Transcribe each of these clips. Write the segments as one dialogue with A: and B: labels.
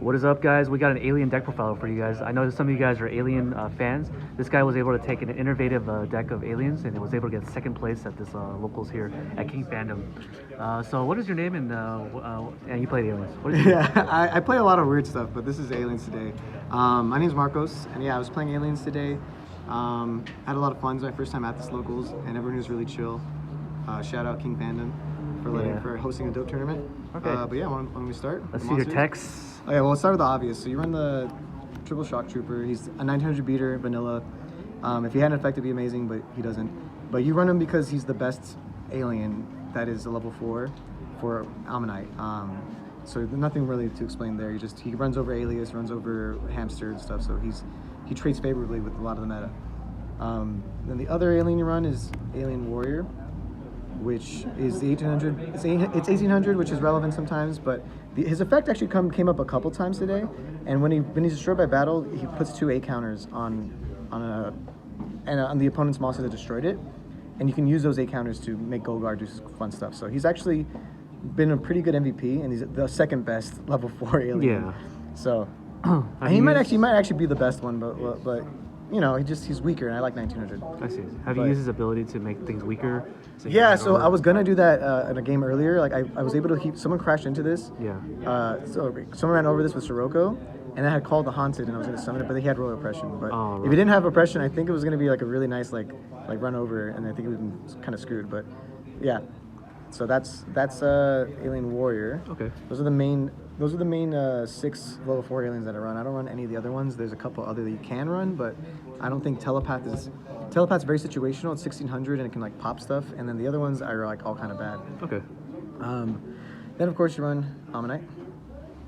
A: What is up, guys? We got an alien deck profile for you guys. I know some of you guys are alien fans. This guy was able to take an innovative deck of aliens and was able to get second place at this locals here at King Fandom. So what is your name and you played aliens? What is your name?
B: I play a lot of weird stuff, but this is aliens today. My name is Marcos, and yeah, I was playing aliens today. Had a lot of fun. It was my first time at this locals, and everyone was really chill. Shout out King Fandom for hosting a dope tournament.
A: Okay.
B: But yeah, why don't we start?
A: Let's see your techs.
B: Okay, well, let's start with the obvious. So you run the triple shock trooper. He's a 900 beater, vanilla. If he had an effect, it'd be amazing, but he doesn't. But you run him because he's the best alien that is a level 4 for Ammonite. So nothing really to explain there. He runs over Alias, runs over Hamster and stuff. So he trades favorably with a lot of the meta. Then the other alien you run is Alien Warrior, which is the 1800. It's 1800, which is relevant sometimes, but his effect actually came up a couple times today. And when he's destroyed by battle, he puts 2 A counters on the opponent's monster that destroyed it, and you can use those A counters to make Golgar do fun stuff. So he's actually been a pretty good MVP, and he's the second best level 4 alien.
A: Yeah.
B: So he might actually be the best one, but you know, he's weaker, and I like 1900.
A: I see. Have you used his ability to make things weaker?
B: Yeah, so I was gonna do that in a game earlier. Like I was able to keep someone crashed into this.
A: Yeah.
B: So someone ran over this with Sirocco, and I had called the Haunted, and I was gonna summon it, but he had Royal Oppression. But if he didn't have Oppression, I think it was gonna be like a really nice like run over, and I think it would have been kind of screwed. But yeah, so that's Alien Warrior.
A: Okay. Those are
B: the main 6 level 4 aliens that I run. I don't run any of the other ones. There's a couple other that you can run, but I don't think Telepath's very situational. It's 1600 and it can like pop stuff, and then the other ones are like all kind of bad.
A: Okay.
B: Then of course you run Ammonite.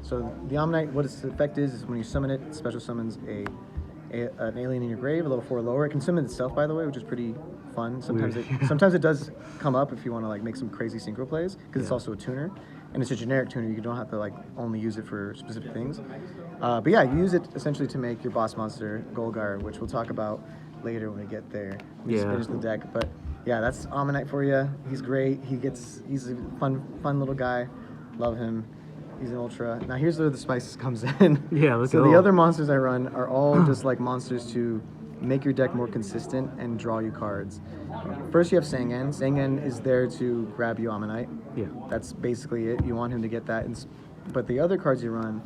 B: So the Ammonite, what its effect is when you summon it, special summons an alien in your grave, a level 4 or lower. It can summon itself, by the way, which is pretty fun. Sometimes it does come up if you want to like make some crazy synchro plays, because it's also a tuner, and it's a generic tuner. You don't have to like only use it for specific things. But yeah, you use it essentially to make your boss monster Golgar, which we'll talk about later when we get there. We just finish the deck, but yeah, that's Ammonite for you. He's great. He's a fun little guy. Love him. He's an ultra. Now here's where the spices comes in.
A: Yeah, let's go.
B: So the other monsters I run are all just like monsters to make your deck more consistent and draw you cards. First you have Sangan. Sangan is there to grab you Ammonite.
A: Yeah.
B: That's basically it. You want him to get that. But the other cards you run,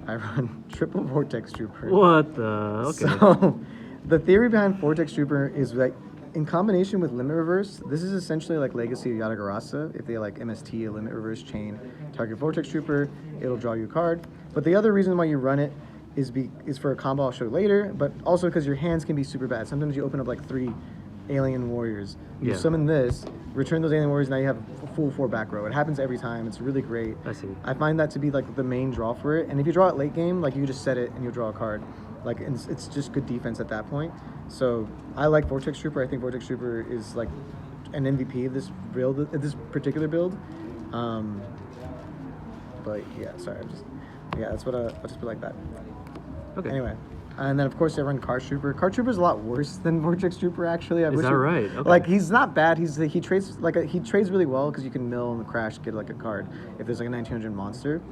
B: I run triple Vortex Trooper.
A: What the? Okay.
B: So the theory behind Vortex Trooper is that in combination with Limit Reverse, this is essentially like Legacy of Yadagarasa. If they like MST, a Limit Reverse chain, target Vortex Trooper, it'll draw you a card. But the other reason why you run it is for a combo I'll show later, but also because your hands can be super bad. Sometimes you open up like 3 Alien Warriors. You summon this, return those Alien Warriors, now you have a full 4 back row. It happens every time. It's really great.
A: I see.
B: I find that to be like the main draw for it. And if you draw it late game, like you just set it and you'll draw a card. Like it's just good defense at that point. So I like Vortex Trooper. I think Vortex Trooper is like an MVP of this build, this particular build. But yeah, sorry, that's what I'll just put like that.
A: Okay.
B: Anyway, and then of course I run Card Trooper. Card Trooper is a lot worse than Vortex Trooper actually.
A: Is that right? Okay.
B: Like he's not bad. He trades really well because you can mill and crash, get like a card if there's like a 1900 monster.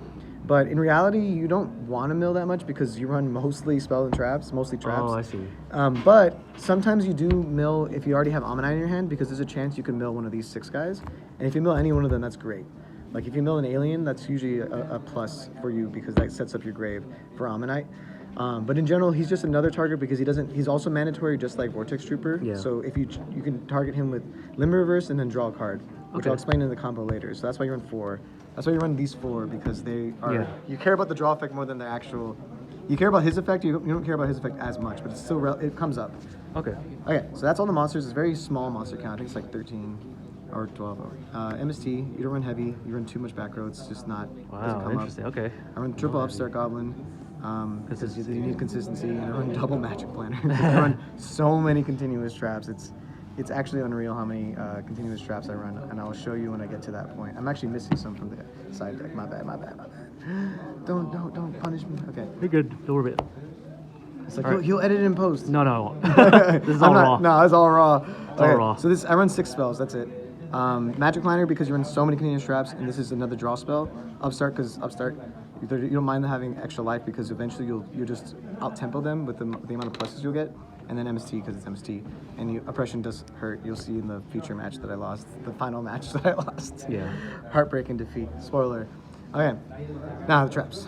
B: But in reality, you don't want to mill that much because you run mostly spells and traps, mostly traps.
A: Oh, I see.
B: But sometimes you do mill if you already have Ammonite in your hand, because there's a chance you can mill one of these 6 guys. And if you mill any one of them, that's great. Like if you mill an alien, that's usually a plus for you because that sets up your grave for Ammonite. But in general, he's just another target because he's also mandatory just like Vortex Trooper.
A: Yeah.
B: So if you can target him with Limit Reverse and then draw a card, which I'll explain in the combo later. So that's why you run 4. That's why you run these 4, because they are. You care about the draw effect more than the actual. You care about his effect. You don't care about his effect as much, but it's still it comes up.
A: Okay.
B: Okay. So that's all the monsters. It's a very small monster count. I think it's like 13 or 12. MST. You don't run heavy. You run too much back row. It's just not.
A: Wow. Interesting. Up. Okay.
B: I run triple Upstart Goblin. Because you need consistency, and I run double Magic Planner. I run so many continuous traps. It's actually unreal how many continuous traps I run, and I'll show you when I get to that point. I'm actually missing some from the side deck. My bad. Don't punish me. Okay.
A: You're good. Don't worry about it.
B: It's like he'll edit it in post.
A: No. This is all raw.
B: No, it's all raw.
A: It's all raw.
B: So I run 6 spells. That's it. Magic Planner because you run so many continuous traps, and this is another draw spell. Upstart because Upstart You don't mind having extra life because eventually you'll just out tempo them with the amount of pluses you'll get, and then MST because it's MST, and oppression does hurt. You'll see in the future match that I lost, the final match that I lost.
A: Yeah.
B: Heartbreaking defeat. Spoiler. Okay, now the traps.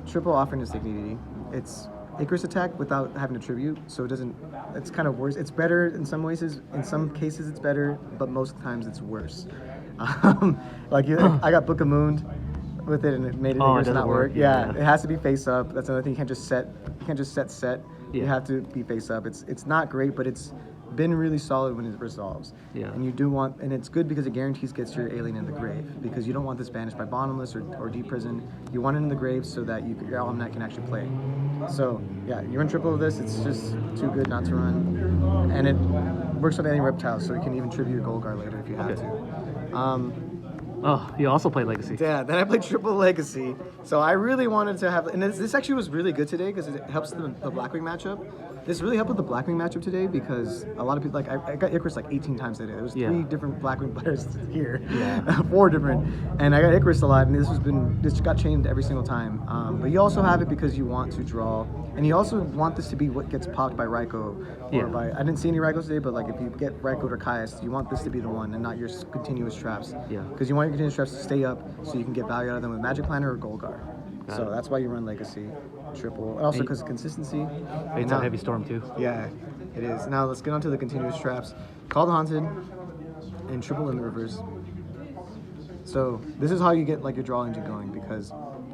B: Triple offering is dignity. It's Icarus attack without having to tribute, so it doesn't. It's kind of worse. It's better in some ways. In some cases, it's better, but most times it's worse. I got Book of Moon with it, and it made it Icarus not work. Yeah, it has to be face up. That's another thing. You can't just set. You can't just set. Yeah. You have to be face up. It's not great, but it's been really solid when it resolves.
A: Yeah.
B: And you do want, and it's good because it guarantees gets your alien in the grave, because you don't want this banished by bottomless or deep prison. You want it in the grave so that your Almanac can actually play. So yeah, you run triple of this. It's just too good not to run, and it works with any reptiles, so you can even tribute your Golgar later if you have to.
A: Oh, you also play Legacy.
B: Yeah, then I played Triple Legacy. So I really wanted to have, and this actually was really good today because it helps the Blackwing matchup. This really helped with the Blackwing matchup today because a lot of people, like, I got Icarus like 18 times today. There was 3 different Blackwing players here. Yeah. 4 different. And I got Icarus a lot, and this got chained every single time. But you also have it because you want to draw, and you also want this to be what gets popped by Raikou. Or I didn't see any Raikous today, but like if you get Raikou or Caius, you want this to be the one and not your continuous traps. Yeah. Because you want your continuous traps to stay up so you can get value out of them with Magic Planner or Golgar. So that's why you run Legacy, Triple, and also because of consistency.
A: It's a Heavy Storm too.
B: Yeah, it is. Now let's get on to the continuous traps. Call the Haunted and Triple in the reverse. So this is how you get like your draw engine going, because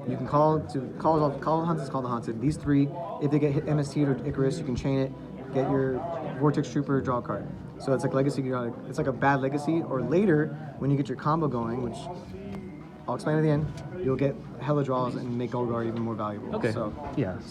B: you can call the Haunted, call the Haunted. These 3, if they get hit MST or Icarus, you can chain it, get your Vortex Trooper, draw a card. So it's like Legacy, it's like a bad Legacy, or later when you get your combo going, which I'll explain at the end, you'll get hella draws and make Golgar even more valuable.
A: Okay.
B: So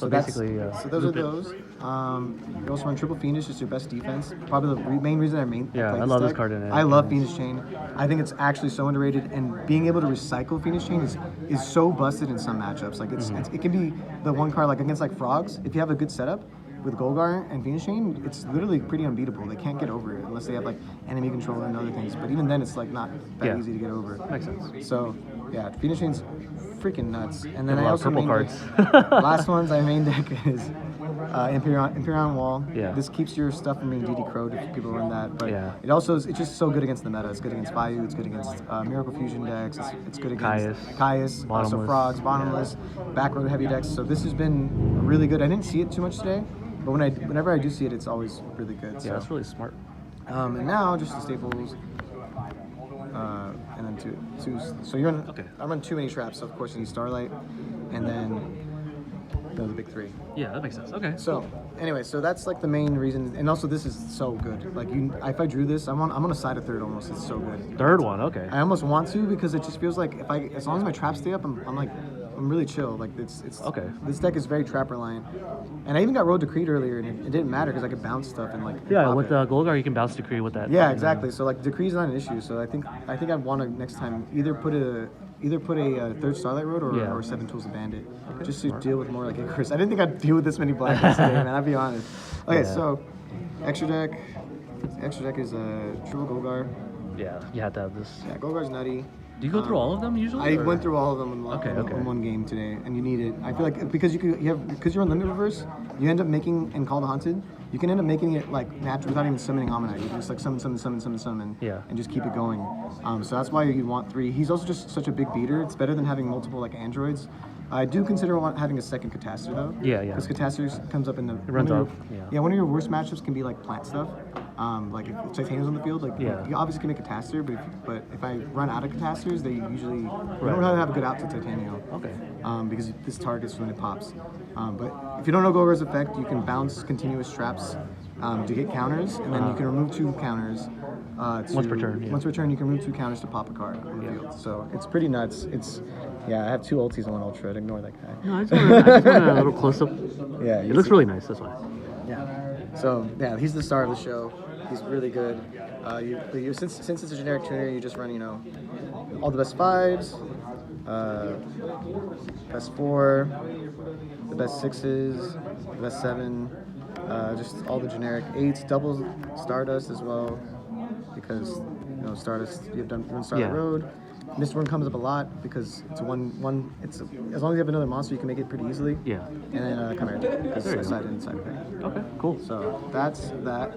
A: basically,
B: so those are those. You also run Triple Fiendish, it's your best defense. Probably the main reason I
A: I love this card in it.
B: I love Fiendish Chain. I think it's actually so underrated, and being able to recycle Fiendish Chain is so busted in some matchups. Like it can be the one card like against like Frogs. If you have a good setup with Golgar and Fiendish Chain, it's literally pretty unbeatable. They can't get over it unless they have like enemy control and other things. But even then, it's like not that easy to get over.
A: Makes sense.
B: So yeah, Fiendish Chain's freaking nuts. And then I also
A: purple cards.
B: Last ones I main deck is Empyrean Wall.
A: Yeah.
B: This keeps your stuff from being DD crowed if people run that. But it also it's just so good against the meta. It's good against Vayu. It's good against Miracle Fusion decks. It's good against Caius. Also Frogs, Bottomless, back row heavy decks. So this has been really good. I didn't see it too much today, but whenever I do see it, it's always really good.
A: Yeah, that's really smart.
B: And now just the staples. And then two. So you're on. Okay. I'm on too many traps. So of course you need Starlight, and then the big 3.
A: Yeah, that makes sense. Okay.
B: So anyway, so that's like the main reason, and also this is so good. Like if I drew this, I'm on a side of third almost. It's so good.
A: Third one, okay.
B: I almost want to because it just feels like as long as my traps stay up, I'm really chill. Like it's okay. This deck is very trap reliant, and I even got Road Decreed earlier, and it didn't matter because I could bounce stuff and like.
A: Yeah, with Golgar you can bounce Decree with that.
B: Yeah, exactly. So like Decree's not an issue. So I think I'd want to next time either put a third Starlight Road or 7 Tools of Bandit, just to deal with more like Icarus. I didn't think I'd deal with this many blackness today, man. I'll be honest. Okay, so extra deck is Triple Golgar.
A: Yeah, you had to have this.
B: Yeah, Golgar's nutty.
A: Do you go through all of them usually?
B: I went through all of them in one game today, and you need it. I feel like because you're on Limited Reverse, you end up making and Call the Haunted. You can end up making it like natural without even summoning Almanac. You can just like summon, and just keep it going. So that's why you want 3. He's also just such a big beater. It's better than having multiple like androids. I do consider having a second Catastor though. Yeah. Because Catastor comes up in the.
A: It runs off.
B: Yeah, one of your worst matchups can be like plant stuff. Like if Titanium's on the field, like you obviously can make Catastor, but if I run out of Catastors, they usually don't really have a good out to Titanium. Okay. Because this targets when it pops. But if you don't know Golgar's effect, you can bounce continuous traps to get counters, and then you can remove 2 counters. Once per turn. Once per turn, you can remove 2 counters to pop a card on the field. So it's pretty nuts. I have 2 ultis and 1 ultra. Ignore that guy.
A: No, I just want a little close up.
B: Yeah.
A: It looks really nice. That's why.
B: Yeah. So he's the star of the show. He's really good. Since it's a generic tuner, you just run all the best 5s, best 4, the best 6s, the best 7, just all the generic 8s, double Stardust as well, because Stardust, you have done Starlight Road, Mistborn comes up a lot because it's as long as you have another monster, you can make it pretty easily.
A: Yeah.
B: And then Chimera Deck, because
A: There you
B: it's
A: go.
B: side and side effect.
A: Okay, cool.
B: So that's that.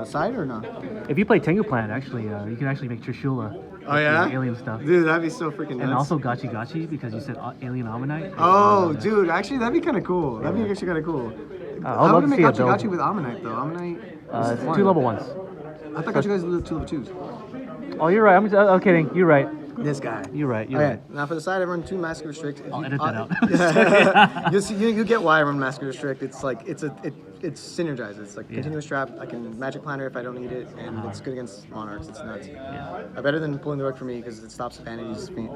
B: Side or no?
A: If you play Tengu Planet, actually, you can actually make Trishula.
B: Oh yeah,
A: with the alien stuff.
B: dude, that'd be so freaking nuts.
A: And also Gachi Gachi because you said alien Ammonite.
B: Oh, dude, actually, that'd be kind of cool. That'd be actually kind of cool.
A: I would love
B: How would
A: to
B: make
A: see a
B: Gachi
A: build.
B: Gachi with Ammonite though? Ammonite.
A: It's 2 level 1s.
B: I thought Gachi Gachi was 2 level 2s.
A: Oh, you're right. I'm kidding. You're right.
B: This guy.
A: You're right. You're
B: Okay,
A: right.
B: now for the side, I run 2 Massacre Restrict.
A: I'll edit that out.
B: You'll see, you get why I run Massacre Restrict. It's like it's synergized. It's like continuous trap. I can Magic Planner if I don't need it, and it's good against Monarchs. It's nuts. Better than pulling the rug for me because it stops Vanity's being.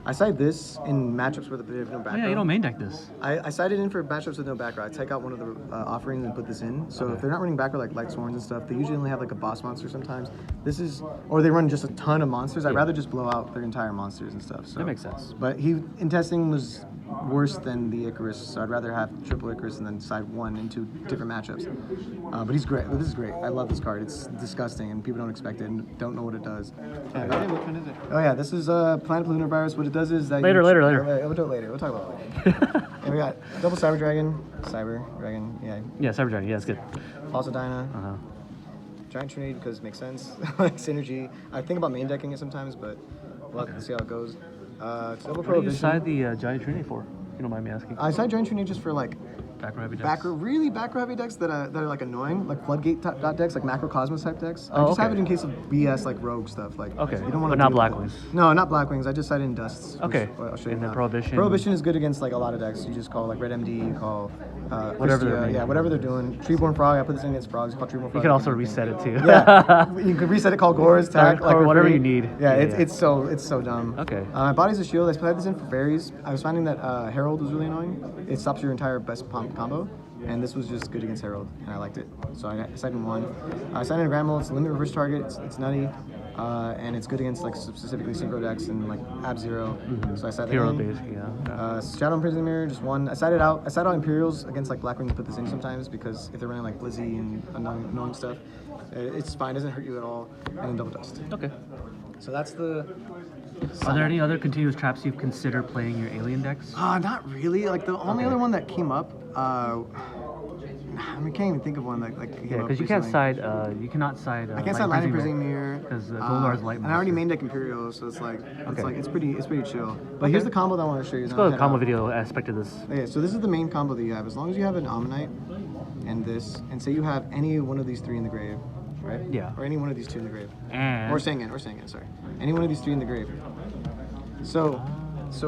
B: I side this in matchups with a bit of no back row.
A: Yeah, you don't main deck this.
B: I sided in for matchups with no back row. I take out one of the offerings and put this in. So if they're not running back row like Light Sworns and stuff, they usually only have like a boss monster sometimes. This is, or they run just a ton of monsters. I'd rather just blow out their entire monsters and stuff. So
A: That makes sense.
B: But he in testing was worse than the Icarus, so I'd rather have triple Icarus and then side 1 into different matchups. But he's great. This is great. I love this card. It's disgusting, and people don't expect it and don't know what it does.
C: Which one is it?
B: Oh yeah, this is Planet Lunar Virus. What it does is that
A: Later.
B: We'll do it later. We'll talk about it later. And we got double Cyber Dragon, yeah.
A: Yeah, Cyber Dragon. Yeah, it's good.
B: Also Dyna, Giant Trinity because it makes sense. Like synergy. I think about main decking it sometimes, but we'll have to see how it goes. Double
A: What do you
B: Prohibition.
A: decide the Giant Trinity for? If you don't mind me asking.
B: I side Giant Trinity just for like
A: Back row heavy decks.
B: back row heavy decks that are like annoying, like Floodgate type decks, like Macrocosmos type decks. I
A: Oh,
B: just have
A: okay.
B: it in case of BS like rogue stuff. Like
A: Okay,
B: you don't want
A: but
B: to
A: not Blackwings.
B: No, not Blackwings. I just side in Dusts.
A: Okay.
B: Which I'll show you
A: And then
B: now.
A: Prohibition.
B: Prohibition is good against like a lot of decks. You just call like Red MD, you call
A: Whatever they're
B: Christia,
A: making.
B: yeah, whatever they're doing. Treeborn Frog. I put this in against frogs. Call Treeborn Frog.
A: You can also reset it too.
B: Yeah, you can reset it. Call Gore's attack,
A: Or
B: for
A: whatever
B: free.
A: you need.
B: Yeah,
A: Yeah,
B: it's so dumb.
A: Okay.
B: Body's a Shield. I played this in for fairies. I was finding that Herald was really annoying. It stops your entire best combo, and this was just good against Herald, and I liked it. So I decided in 1. I signed in a Grand Mole. It's a limit reverse target. It's nutty. And it's good against like specifically synchro decks and like Ab Zero. So I sided
A: Hero
B: in.
A: base, yeah.
B: Shadow Prison Mirror, just 1. I sided out Imperials against like Blackwings. Put this in sometimes because if they're running like Blizzy and annoying stuff, it's fine. It doesn't hurt you at all. And then Double Dust.
A: Okay.
B: So that's the.
A: Are there any other continuous traps you've considered playing your alien decks?
B: Not really. Like the only other one that came up. I can't even think of one that like.
A: Yeah, because you can't side. You cannot side.
B: I can't side Lightning Prison Mirror
A: because Goldar's light.
B: And I already main deck Imperial, so it's like it's pretty chill. But
A: Okay.
B: here's the combo that I want to show you.
A: Let's
B: now.
A: go to
B: Head
A: the combo
B: out.
A: video aspect of this.
B: Okay, so this is the main combo that you have. As long as you have an Ammonite and this, and say you have any one of these 3 in the grave, right?
A: Yeah.
B: Or any one of these 2 in the grave.
A: And
B: Or Sangan, sorry. Any one of these 3 in the grave. So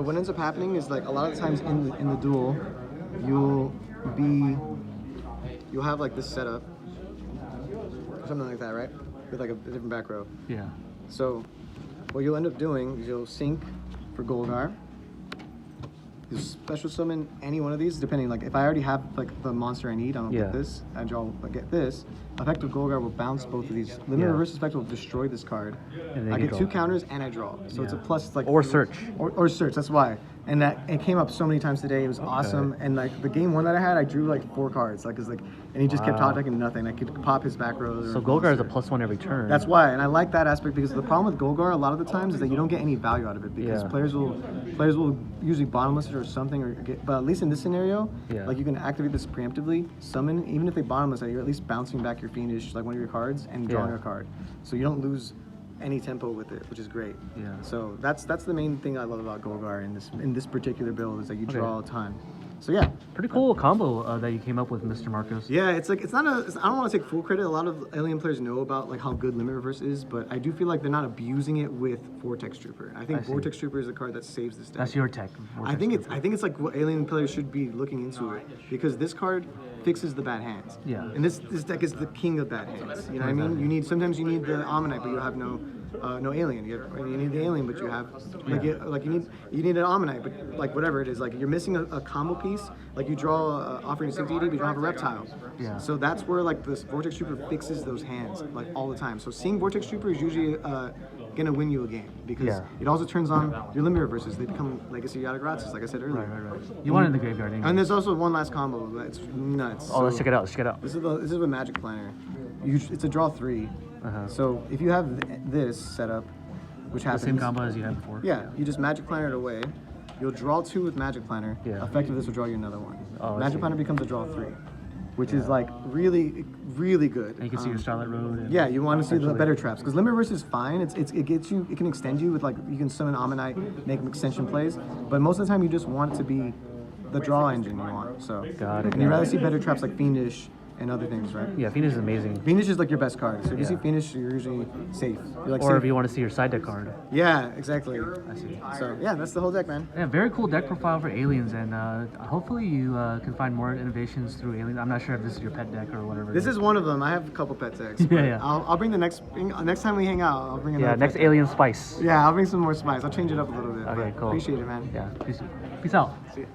B: what ends up happening is like a lot of the times in the duel, you'll have like this setup, or something like that, right? With like a different back row.
A: yeah.
B: So what you'll end up doing is you'll sync for Golgar. You special summon any one of these, depending. Like if I already have like the monster I need, I don't
A: Yeah.
B: get this. I get this. Effective Golgar will bounce both of these. Limit reverse effect will destroy this card.
A: And then
B: I
A: you
B: get
A: draw.
B: 2 counters and I draw. So it's a
A: Yeah.
B: plus like
A: Or search.
B: or search. That's why. And that it came up so many times today. It was awesome. And like the game 1 that I had, I drew like 4 cards. Like it's like, and he just kept
A: Wow.
B: top decking nothing. I could pop his back rows.
A: So
B: or
A: Golgar is a
B: monster.
A: +1 every turn.
B: That's why, and I like that aspect because the problem with Golgar a lot of the times is that you don't get any value out of it because
A: Yeah.
B: players will usually bottomless it or something or get. But at least in this scenario,
A: Yeah.
B: like you can activate this preemptively, summon even if they bottomless it, you're at least bouncing back your Fiendish like one of your cards and drawing
A: Yeah.
B: a card, so you don't lose any tempo with it, which is great.
A: Yeah.
B: So that's the main thing I love about Golgar in this particular build is that you
A: Okay.
B: draw a ton. So yeah.
A: Pretty cool combo that you came up with, Mr. Marcos.
B: Yeah, it's like I don't want to take full credit. A lot of Alien players know about like how good Limit Reverse is, but I do feel like they're not abusing it with Vortex Trooper. I think
A: I see.
B: Vortex Trooper is the card that saves this deck.
A: That's your tech.
B: I think it's like what Alien players should be looking into it because this card fixes the bad hands.
A: Yeah.
B: And this deck is the king of bad hands. You know what I mean? Sometimes you need the Ammonite, but you have no alien. You need the alien, but you have you need an Ammonite, but like whatever it is, like you're missing a combo piece. Like you draw offering Sync Deity, but you don't have a reptile.
A: Yeah.
B: So that's where like this Vortex Trooper fixes those hands like all the time. So seeing Vortex Trooper is usually gonna win you a game because
A: Yeah.
B: it also turns on your limit reverses. They become Legacy Yada Gratis, like I said earlier.
A: Right. You want it in the graveyard, didn't you?
B: And there's also one last combo that's nuts.
A: Oh, let's
B: So
A: check it out. Let's check it out.
B: This is with Magic Planner. It's a draw 3.
A: Uh-huh.
B: So if you have this set up, which
A: The
B: happens.
A: same combo as you had before.
B: Yeah, you just Magic Planner it away. You'll draw 2 with Magic Planner.
A: Yeah.
B: Effective, this will draw you another one.
A: Oh, I
B: Magic
A: see.
B: Planner becomes a draw 3, which is like really, really good.
A: And you can see your Starlight Road. And
B: Yeah, you want to see the
A: potentially-
B: better traps because Limit Burst is fine. It gets you. It can extend you with like you can summon Ammonite, make extension plays. But most of the time, you just want it to be the draw engine you want. So
A: Got it,
B: and you
A: got
B: rather
A: it.
B: see better traps like Fiendish and other things, right?
A: Yeah, Phoenix is amazing.
B: Fiendish is like your best card. So if you see
A: Yeah.
B: Fiendish, you're usually safe. You're like
A: Or
B: safe.
A: if you want to see your side deck card.
B: Yeah, exactly.
A: I see.
B: So yeah, that's the whole deck, man.
A: Yeah, very cool deck profile for aliens, and hopefully you can find more innovations through aliens. I'm not sure if this is your pet deck or whatever.
B: This is one of them. I have a couple pet decks.
A: Yeah, yeah.
B: I'll bring the next time we hang out. I'll bring another.
A: Yeah,
B: pet
A: next
B: deck.
A: Alien Spice.
B: Yeah, I'll bring some more spice. I'll change it up a little bit.
A: Okay,
B: but
A: cool.
B: Appreciate it, man.
A: Yeah, peace out.
B: See ya.